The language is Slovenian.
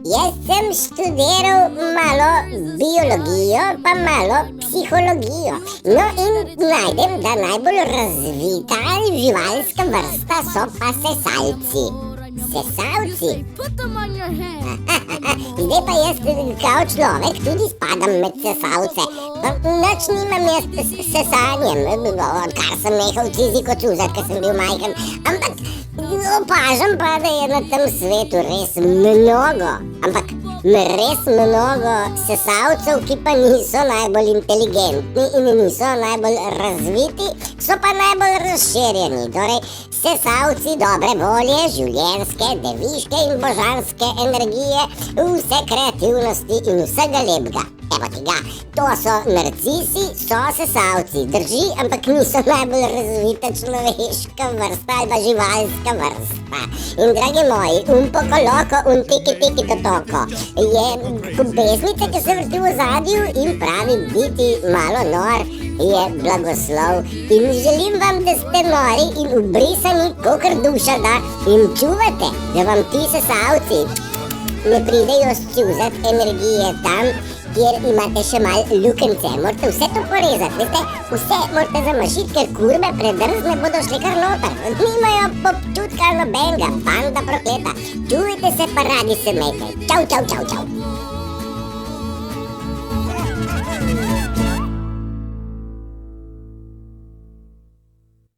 Jaz sem študiral malo biologijo, pa malo psihologijo. No in najdem, da najbolj razvita živalska vrsta so pa sesalci. Sesalci? Zdaj pa jaz kao človek tudi spadam med sesalce. Nič nimam jaz s sesanjem, odkar sem nehal fiziko čuzati, ker sem bil majhen. Ampak opažam pa, da je na tem svetu res mnogo, ampak res mnogo sesalcev, ki pa niso najbolj inteligentni in niso najbolj razviti, so pa najbolj razširjeni. Torej, sesalci dobre volje, življenjske, deviške in božanske energije, vse kreativnosti in vsega lepega. Evo ti ga, to so narcisi, so sesalci, drži, ampak niso najbolj razvita človeška vrsta ali pa živalska vrsta. In dragi moji, un poco loco, un tiki totoko je pesmica, ki se vrti v zadju in pravi biti malo nor je blagoslov. In želim vam, da ste nori in ubrisani, kakor duša da, in čuvate, da vam ti sesalci ne pridejo ščuzat energije tam, kjer imate še mal lukence. Morate vse to porezati, veste, vse morate zamašiti, ker kurbe predrzne bodo šli kar noter. Nimajo občutka nobenega, banda prokleta. Čujte se pa radi se mejte. Čau, čau, čau, čau.